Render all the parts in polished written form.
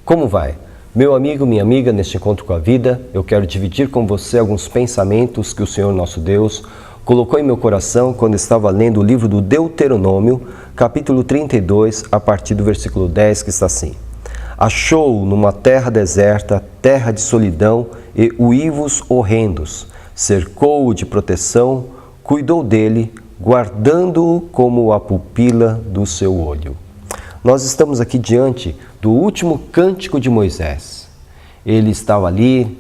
Como vai? Meu amigo, minha amiga, neste encontro com a vida, eu quero dividir com você alguns pensamentos que o Senhor nosso Deus colocou em meu coração quando estava lendo o livro do Deuteronômio, capítulo 32, a partir do versículo 10, que está assim: Achou numa terra deserta, terra de solidão e uivos horrendos, cercou-o de proteção, cuidou dele, guardando-o como a pupila do seu olho. Nós estamos aqui diante do último cântico de Moisés. Ele estava ali,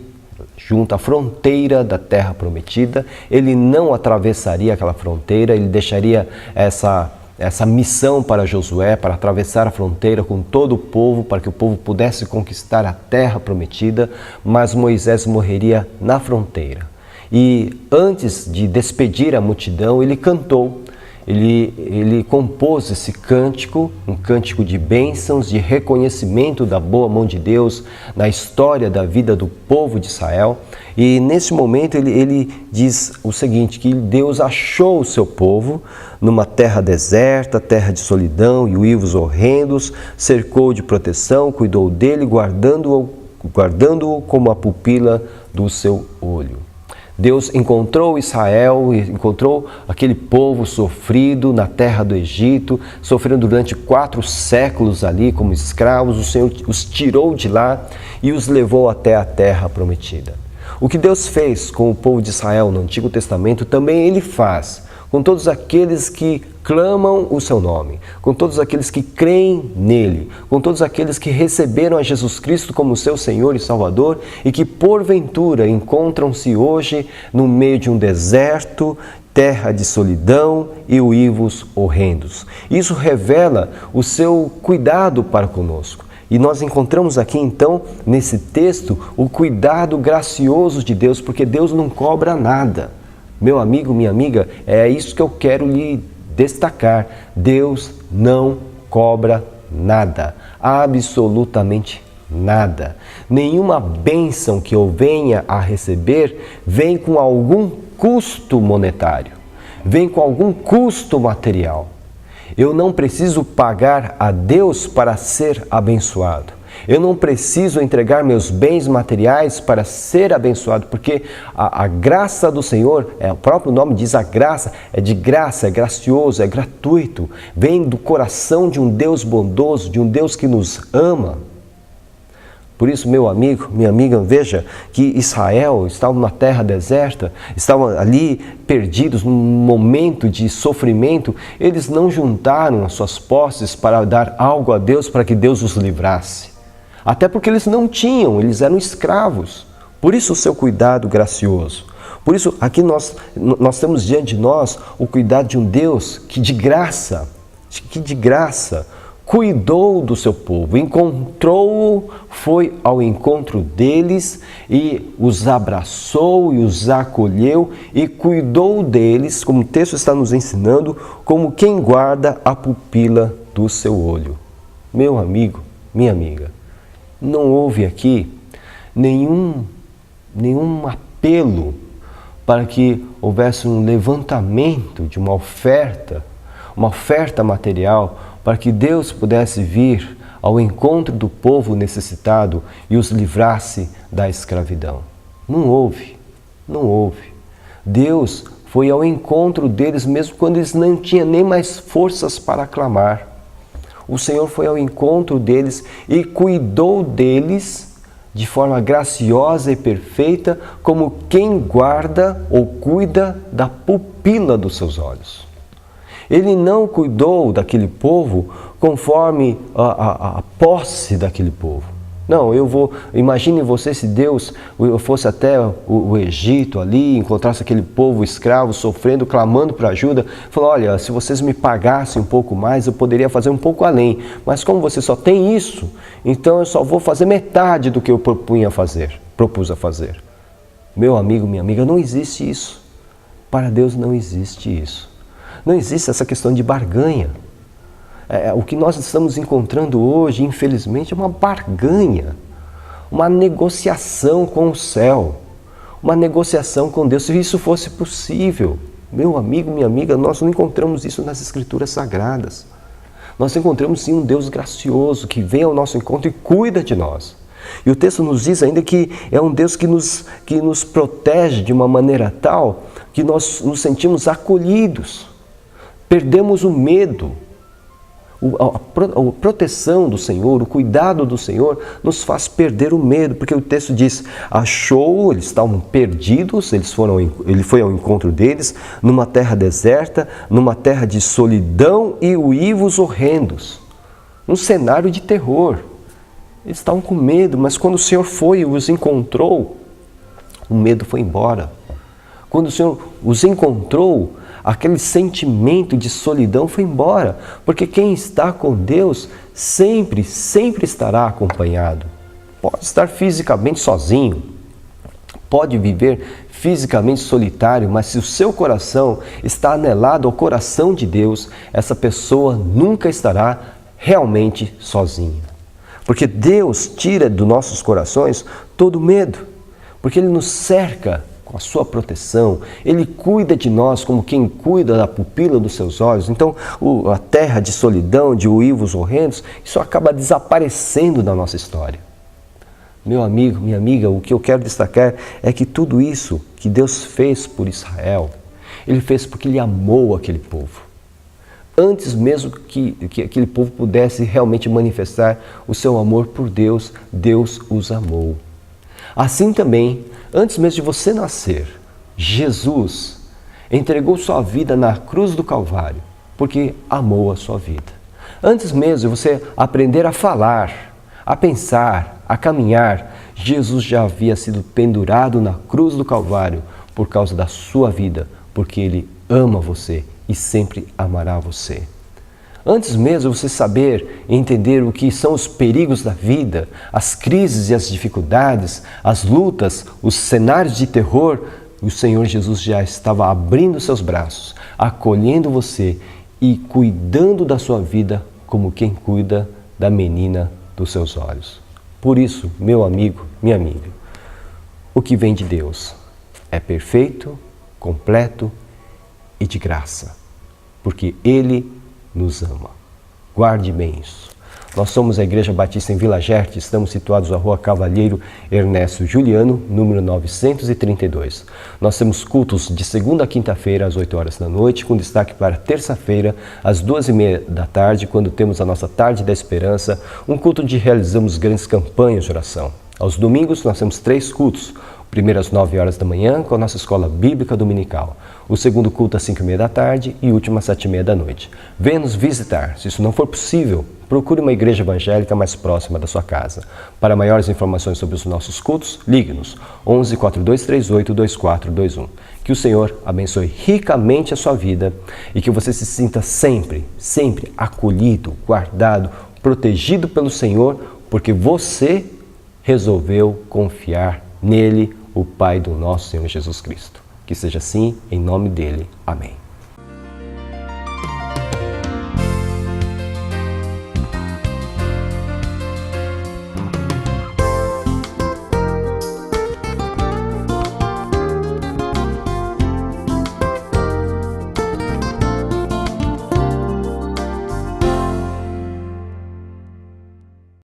junto à fronteira da terra prometida. Ele não atravessaria aquela fronteira, ele deixaria essa missão para Josué, para atravessar a fronteira com todo o povo, para que o povo pudesse conquistar a terra prometida, mas Moisés morreria na fronteira. E antes de despedir a multidão, ele cantou. Ele compôs esse cântico, um cântico de bênçãos, de reconhecimento da boa mão de Deus na história da vida do povo de Israel. E nesse momento ele diz o seguinte, que Deus achou o seu povo numa terra deserta, terra de solidão e uivos horrendos, cercou de proteção, cuidou dele, guardando-o como a pupila do seu olho. Deus encontrou Israel, encontrou aquele povo sofrido na terra do Egito, sofrendo durante 4 séculos ali como escravos. O Senhor os tirou de lá e os levou até a terra prometida. O que Deus fez com o povo de Israel no Antigo Testamento, também Ele faz com todos aqueles que clamam o seu nome, com todos aqueles que creem nele, com todos aqueles que receberam a Jesus Cristo como seu Senhor e Salvador e que porventura encontram-se hoje no meio de um deserto, terra de solidão e uivos horrendos. Isso revela o seu cuidado para conosco. E nós encontramos aqui então, nesse texto, o cuidado gracioso de Deus, porque Deus não cobra nada. Meu amigo, minha amiga, é isso que eu quero lhe destacar. Deus não cobra nada, absolutamente nada. Nenhuma bênção que eu venha a receber vem com algum custo monetário, vem com algum custo material. Eu não preciso pagar a Deus para ser abençoado. Eu não preciso entregar meus bens materiais para ser abençoado, porque a graça do Senhor, o próprio nome diz a graça, é de graça, é gracioso, é gratuito. Vem do coração de um Deus bondoso, de um Deus que nos ama. Por isso, meu amigo, minha amiga, veja que Israel estava numa terra deserta, estavam ali perdidos num momento de sofrimento. Eles não juntaram as suas posses para dar algo a Deus para que Deus os livrasse. Até porque eles não tinham, eles eram escravos. Por isso o seu cuidado gracioso. Por isso aqui nós temos diante de nós o cuidado de um Deus que de graça cuidou do seu povo, encontrou-o, foi ao encontro deles e os abraçou e os acolheu e cuidou deles, como o texto está nos ensinando, como quem guarda a pupila do seu olho. Meu amigo, minha amiga, não houve aqui nenhum apelo para que houvesse um levantamento de uma oferta material, para que Deus pudesse vir ao encontro do povo necessitado e os livrasse da escravidão. Não houve. Deus foi ao encontro deles mesmo quando eles não tinham nem mais forças para clamar. O Senhor foi ao encontro deles e cuidou deles de forma graciosa e perfeita, como quem guarda ou cuida da pupila dos seus olhos. Ele não cuidou daquele povo conforme a posse daquele povo. Não, imagine você se Deus fosse até o Egito ali, encontrasse aquele povo escravo, sofrendo, clamando por ajuda, falou, olha, se vocês me pagassem um pouco mais, eu poderia fazer um pouco além, mas como você só tem isso, então eu só vou fazer metade do que eu propus a fazer. Meu amigo, minha amiga, não existe isso. Para Deus não existe isso. Não existe essa questão de barganha. O que nós estamos encontrando hoje, infelizmente, é uma barganha, uma negociação com o céu, uma negociação com Deus. Se isso fosse possível, meu amigo, minha amiga, nós não encontramos isso nas Escrituras Sagradas. Nós encontramos sim um Deus gracioso que vem ao nosso encontro e cuida de nós. E o texto nos diz ainda que é um Deus que nos protege de uma maneira tal que nós nos sentimos acolhidos, perdemos o medo. A proteção do Senhor, o cuidado do Senhor nos faz perder o medo, porque o texto diz, achou, eles estavam perdidos, ele foi ao encontro deles, numa terra deserta, numa terra de solidão e uivos horrendos, um cenário de terror. Eles estavam com medo, mas quando o Senhor foi e os encontrou, o medo foi embora. Quando o Senhor os encontrou, aquele sentimento de solidão foi embora, porque quem está com Deus sempre estará acompanhado. Pode estar fisicamente sozinho, pode viver fisicamente solitário, mas se o seu coração está anelado ao coração de Deus, essa pessoa nunca estará realmente sozinha. Porque Deus tira dos nossos corações todo medo, porque Ele nos cerca com a sua proteção, Ele cuida de nós como quem cuida da pupila dos seus olhos. Então, a terra de solidão, de uivos horrendos, isso acaba desaparecendo da nossa história. Meu amigo, minha amiga, o que eu quero destacar é que tudo isso que Deus fez por Israel, Ele fez porque Ele amou aquele povo. Antes mesmo que aquele povo pudesse realmente manifestar o seu amor por Deus, Deus os amou. Assim também, antes mesmo de você nascer, Jesus entregou sua vida na cruz do Calvário, porque amou a sua vida. Antes mesmo de você aprender a falar, a pensar, a caminhar, Jesus já havia sido pendurado na cruz do Calvário por causa da sua vida, porque Ele ama você e sempre amará você. Antes mesmo de você saber e entender o que são os perigos da vida, as crises e as dificuldades, as lutas, os cenários de terror, o Senhor Jesus já estava abrindo seus braços, acolhendo você e cuidando da sua vida como quem cuida da menina dos seus olhos. Por isso, meu amigo, minha amiga, o que vem de Deus é perfeito, completo e de graça, porque Ele nos ama. Guarde bem isso. Nós somos a Igreja Batista em Vila Gerte, estamos situados na Rua Cavalheiro Ernesto Juliano, número 932. Nós temos cultos de segunda a quinta-feira às 8 horas da noite, com destaque para terça-feira às 2h30 da tarde, quando temos a nossa Tarde da Esperança, um culto onde realizamos grandes campanhas de oração. Aos domingos nós temos 3 cultos. O primeiro às 9 horas da manhã, com a nossa escola bíblica dominical. O segundo culto às 5h30 da tarde e o último às 7h30 da noite. Venha nos visitar. Se isso não for possível, procure uma igreja evangélica mais próxima da sua casa. Para maiores informações sobre os nossos cultos, ligue-nos 11 4238 2421. Que o Senhor abençoe ricamente a sua vida e que você se sinta sempre acolhido, guardado, protegido pelo Senhor, porque você resolveu confiar nele, o Pai do nosso Senhor Jesus Cristo. Que seja assim, em nome dele. Amém.